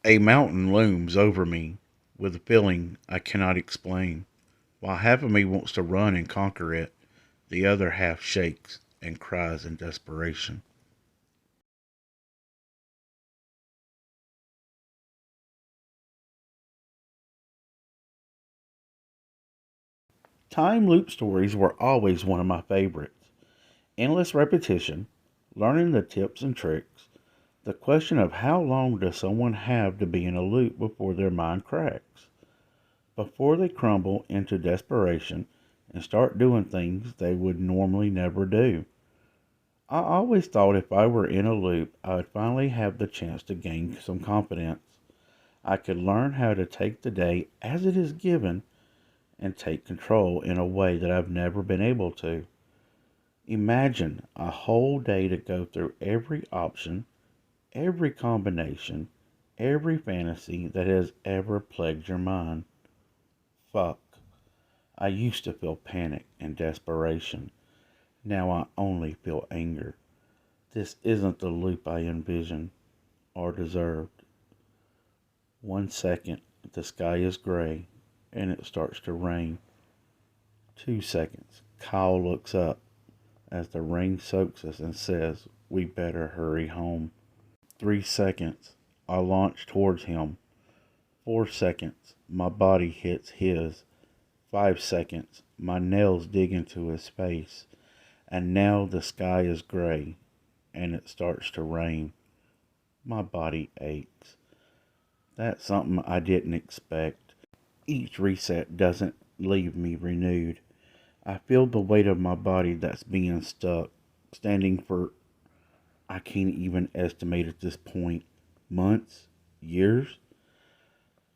A mountain looms over me with a feeling I cannot explain. While half of me wants to run and conquer it, the other half shakes and cries in desperation. Time loop stories were always one of my favorites. Endless repetition, learning the tips and tricks, the question of how long does someone have to be in a loop before their mind cracks, before they crumble into desperation and start doing things they would normally never do. I always thought if I were in a loop, I would finally have the chance to gain some confidence. I could learn how to take the day as it is given and take control in a way that I've never been able to. Imagine a whole day to go through every option, every combination, every fantasy that has ever plagued your mind. Fuck. I used to feel panic and desperation. Now I only feel anger. This isn't the loop I envisioned or deserved. 1 second, the sky is gray and it starts to rain. 2 seconds, Kyle looks up as the rain soaks us and says, "We better hurry home." 3 seconds, I launch towards him. 4 seconds, my body hits his. 5 seconds, my nails dig into his face. And now the sky is gray and it starts to rain. My body aches. That's something I didn't expect. Each reset doesn't leave me renewed. I feel the weight of my body that's being stuck, standing for, I can't even estimate at this point, months, years.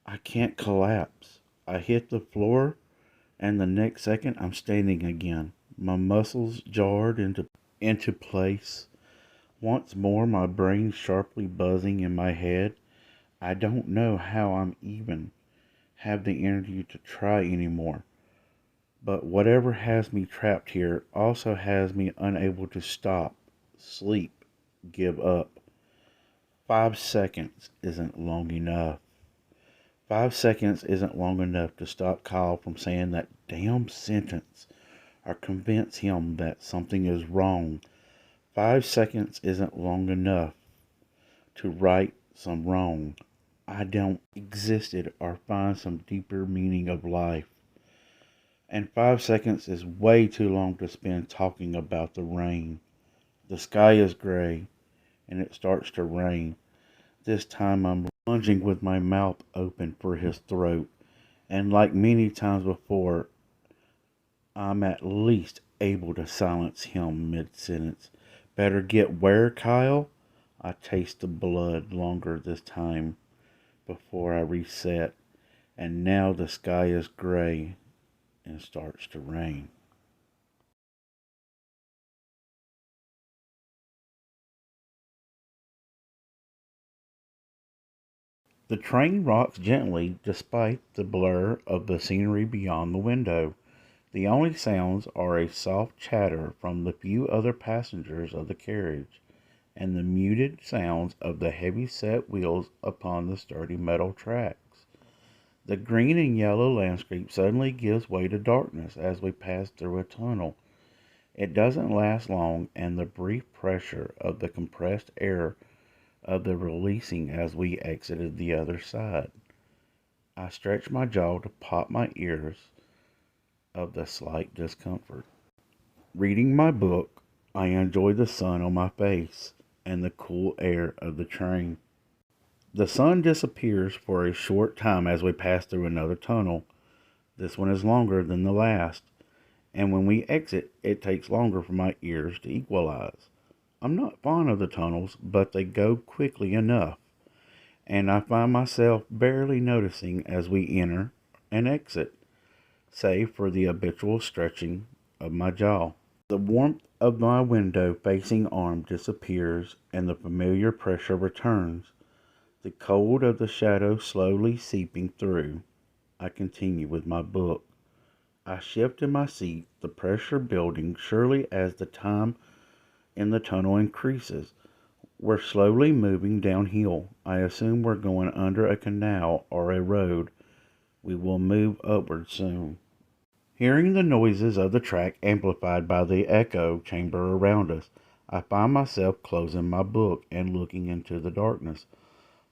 I can't collapse. I hit the floor, and the next second I'm standing again, my muscles jarred into place. Once more, my brain sharply buzzing in my head. I don't know how I'm even have the energy to try anymore. But whatever has me trapped here also has me unable to stop, sleep, give up. 5 seconds isn't long enough. 5 seconds isn't long enough to stop Kyle from saying that damn sentence or convince him that something is wrong. 5 seconds isn't long enough to right some wrong. I don't existed or find some deeper meaning of life. And 5 seconds is way too long to spend talking about the rain. The sky is gray and it starts to rain. This time I'm lunging with my mouth open for his throat. And like many times before, I'm at least able to silence him mid-sentence. Better get where, Kyle? I taste the blood longer this time before I reset. And now the sky is gray and starts to rain. The train rocks gently despite the blur of the scenery beyond the window. The only sounds are a soft chatter from the few other passengers of the carriage, and the muted sounds of the heavy-set wheels upon the sturdy metal tracks. The green and yellow landscape suddenly gives way to darkness as we pass through a tunnel. It doesn't last long, and the brief pressure of the compressed air of the releasing as we exited the other side. I stretched my jaw to pop my ears of the slight discomfort. Reading my book, I enjoy the sun on my face and the cool air of the train. The sun disappears for a short time as we pass through another tunnel. This one is longer than the last, and when we exit, it takes longer for my ears to equalize. I'm not fond of the tunnels, but they go quickly enough, and I find myself barely noticing as we enter and exit, save for the habitual stretching of my jaw. The warmth of my window facing arm disappears and the familiar pressure returns, the cold of the shadow slowly seeping through. I continue with my book. I shift in my seat, the pressure building surely as the time in the tunnel increases. We're slowly moving downhill. I assume we're going under a canal or a road. We will move upward soon. Hearing the noises of the track amplified by the echo chamber around us, I find myself closing my book and looking into the darkness,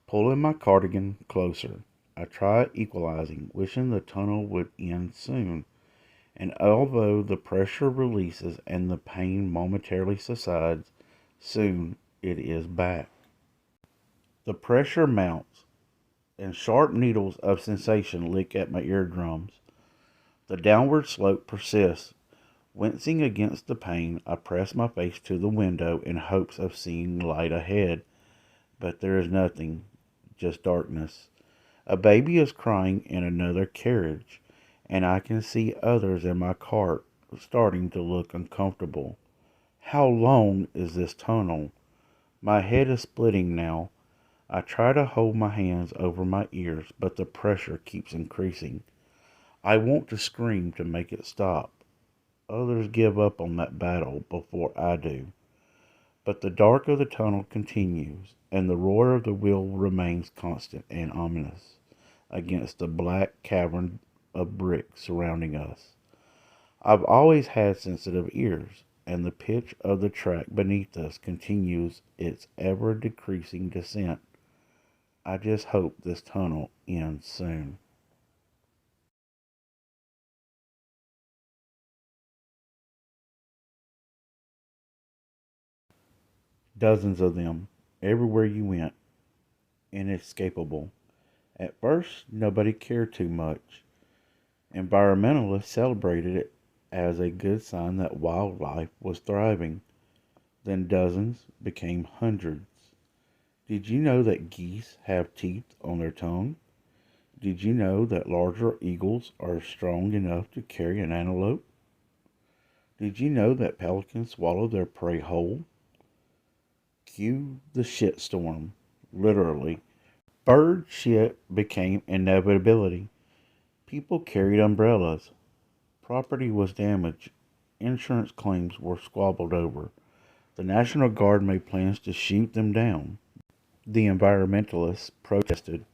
pulling my cardigan closer. I try equalizing, wishing the tunnel would end soon. And although the pressure releases and the pain momentarily subsides, soon it is back. The pressure mounts, and sharp needles of sensation lick at my eardrums. The downward slope persists. Wincing against the pain, I press my face to the window in hopes of seeing light ahead. But there is nothing, just darkness. A baby is crying in another carriage, and I can see others in my cart starting to look uncomfortable. How long is this tunnel? My head is splitting now. I try to hold my hands over my ears, but the pressure keeps increasing. I want to scream to make it stop. Others give up on that battle before I do. But the dark of the tunnel continues, and the roar of the wheel remains constant and ominous against the black cavern of brick surrounding us. I've always had sensitive ears, and the pitch of the track beneath us continues its ever decreasing descent. I just hope this tunnel ends soon. Dozens of them, everywhere you went, inescapable. At first, nobody cared too much. Environmentalists celebrated it as a good sign that wildlife was thriving. Then dozens became hundreds. Did you know that geese have teeth on their tongue? Did you know that larger eagles are strong enough to carry an antelope? Did you know that pelicans swallow their prey whole? Cue the shitstorm, literally. Bird shit became inevitability. People carried umbrellas. Property was damaged. Insurance claims were squabbled over. The National Guard made plans to shoot them down. The environmentalists protested.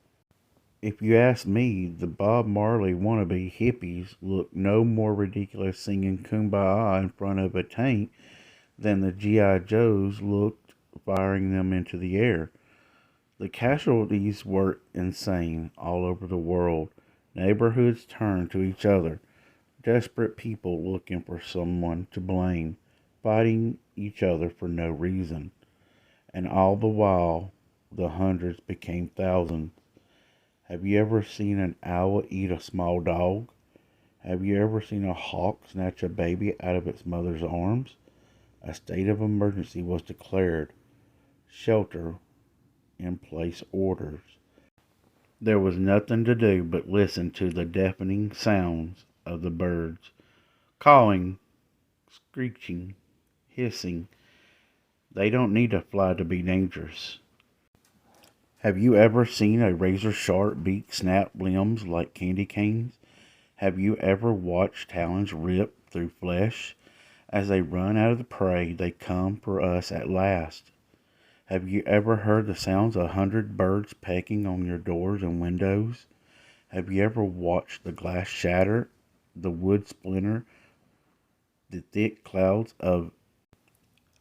If you ask me, the Bob Marley wannabe hippies look no more ridiculous singing Kumbaya in front of a tank than the G.I. Joes looked firing them into the air. The casualties were insane all over the world. Neighborhoods turned to each other, desperate people looking for someone to blame, fighting each other for no reason. And all the while, the hundreds became thousands. Have you ever seen an owl eat a small dog? Have you ever seen a hawk snatch a baby out of its mother's arms? A state of emergency was declared. Shelter in place orders. There was nothing to do but listen to the deafening sounds of the birds, calling, screeching, hissing. They don't need to fly to be dangerous. Have you ever seen a razor sharp beak snap limbs like candy canes? Have you ever watched talons rip through flesh? As they run out of the prey, they come for us at last. Have you ever heard the sounds of 100 birds pecking on your doors and windows? Have you ever watched the glass shatter, the wood splinter, the thick clouds of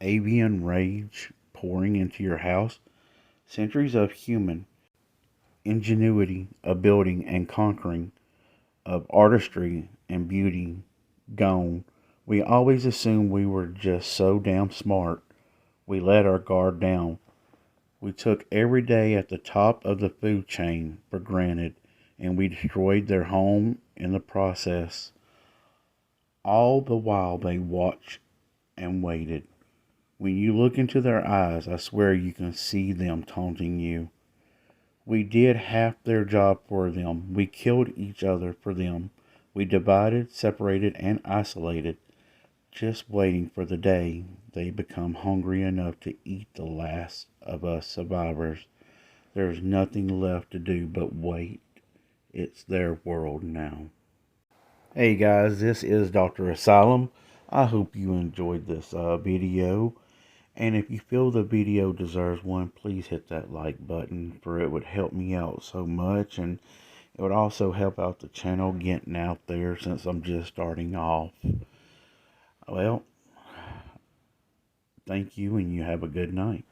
avian rage pouring into your house? Centuries of human ingenuity, of building and conquering, of artistry and beauty gone. We always assumed we were just so damn smart. We let our guard down. We took every day at the top of the food chain for granted, and we destroyed their home in the process. All the while they watched and waited. When you look into their eyes, I swear you can see them taunting you. We did half their job for them. We killed each other for them. We divided, separated, and isolated, just waiting for the day they become hungry enough to eat the last of us survivors. There's nothing left to do but wait. It's their world now. Hey guys, this is Dr. Asylum. I hope you enjoyed this video. And if you feel the video deserves one, please hit that like button, for it would help me out so much, and it would also help out the channel getting out there since I'm just starting off. Well, thank you, and you have a good night.